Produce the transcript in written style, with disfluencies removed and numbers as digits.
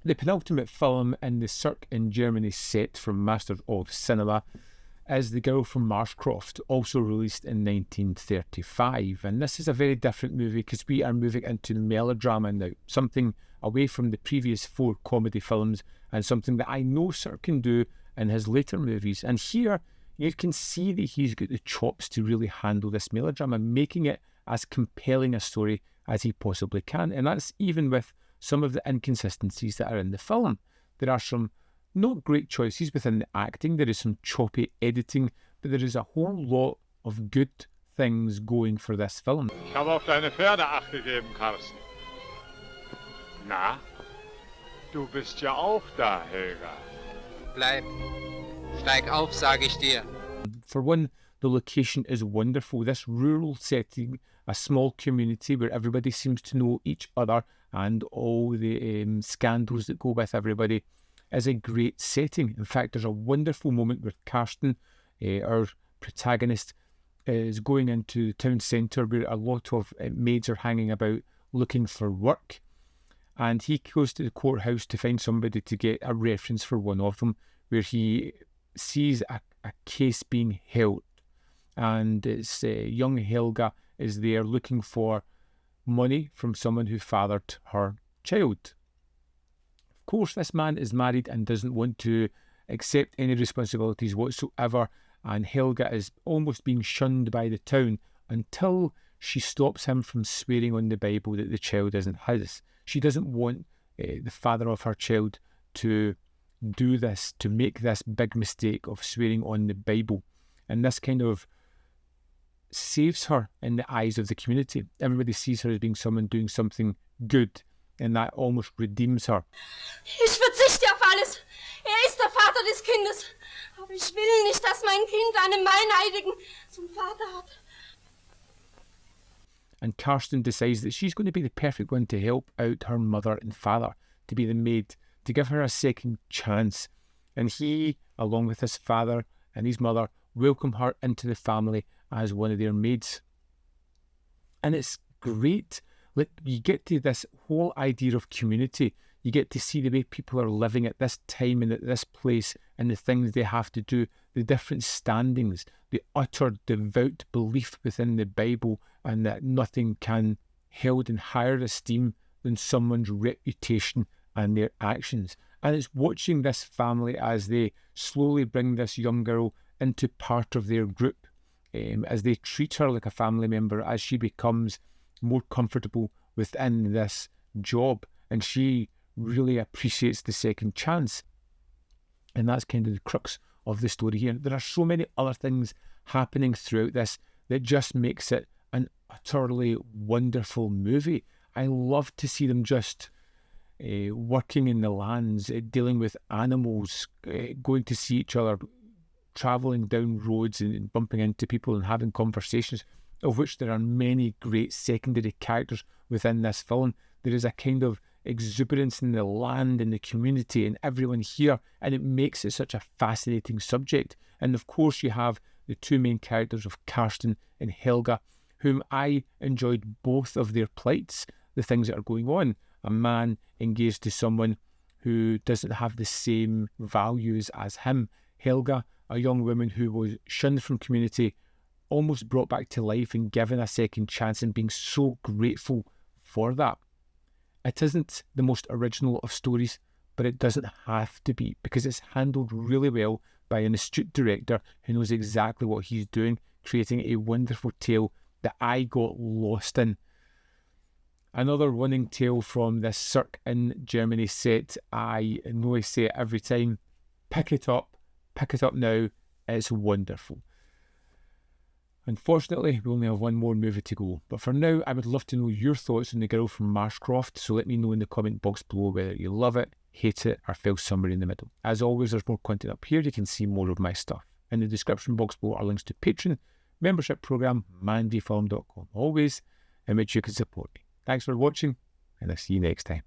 The penultimate film in the Sirk in Germany set from Masters of Cinema is The Girl from Marsh Croft, also released in 1935. And this is a very different movie because we are moving into melodrama now, something away from the previous 4 comedy films and something that I know Sirk can do in his later movies. And here you can see that he's got the chops to really handle this melodrama, making it as compelling a story as he possibly can. And that's even with some of the inconsistencies that are in the film. There are some not great choices within the acting, there is some choppy editing, but there is a whole lot of good things going for this film. Ich habe auf deine Pferde Acht gegeben, Carsten. Na, du bist ja auch da, Helga. Bleib. Steig auf, sage ich dir. For one, the location is wonderful. This rural setting, a small community where everybody seems to know each other and all the scandals that go with everybody, is a great setting. In fact, there's a wonderful moment where Karsten, our protagonist, is going into the town centre where a lot of maids are hanging about looking for work. And he goes to the courthouse to find somebody to get a reference for one of them, where he sees a case being held. And it's young Helga is there looking for money from someone who fathered her child. Of course, this man is married and doesn't want to accept any responsibilities whatsoever, and Helga is almost being shunned by the town until she stops him from swearing on the Bible that the child isn't his. She doesn't want the father of her child to do this, to make this big mistake of swearing on the Bible. And this kind of saves her in the eyes of the community. Everybody sees her as being someone doing something good, and that almost redeems her. Ich verzichte auf alles. Ist der Vater des Kindes. Aber ich will nicht, dass mein Kind einen Meineidigen zum Vater hat. And Karsten decides that she's going to be the perfect one to help out her mother and father, to be the maid, to give her a second chance. And he, along with his father and his mother, welcome her into the family as one of their maids. And it's great. Like, you get to this whole idea of community. You get to see the way people are living at this time and at this place and the things they have to do, the different standings, the utter devout belief within the Bible, and that nothing can held in higher esteem than someone's reputation and their actions. And it's watching this family as they slowly bring this young girl into part of their group, as they treat her like a family member, as she becomes more comfortable within this job, and she really appreciates the second chance. And that's kind of the crux of the story here. There are so many other things happening throughout this that just makes it an utterly wonderful movie. I love to see them just working in the lands, dealing with animals, going to see each other, travelling down roads and bumping into people and having conversations, of which there are many great secondary characters within this film. There is a kind of exuberance in the land and the community and everyone here, and it makes it such a fascinating subject. And of course you have the two main characters of Karsten and Helga, whom I enjoyed both of their plights, the things that are going on. A man engaged to someone who doesn't have the same values as him. Helga, a young woman who was shunned from community, almost brought back to life and given a second chance, and being so grateful for that. It isn't the most original of stories, but it doesn't have to be, because it's handled really well by an astute director who knows exactly what he's doing, creating a wonderful tale that I got lost in. Another running tale from this Sirk in Germany set. I know I say it every time. Pick it up now. It's wonderful. Unfortunately, we only have one more movie to go. But for now, I would love to know your thoughts on The Girl from Marsh Croft. So let me know in the comment box below whether you love it, hate it, or fell somewhere in the middle. As always, there's more content up here. You can see more of my stuff. In the description box below are links to Patreon, membership program, manvfilm.com, always in which you can support me. Thanks for watching, and I'll see you next time.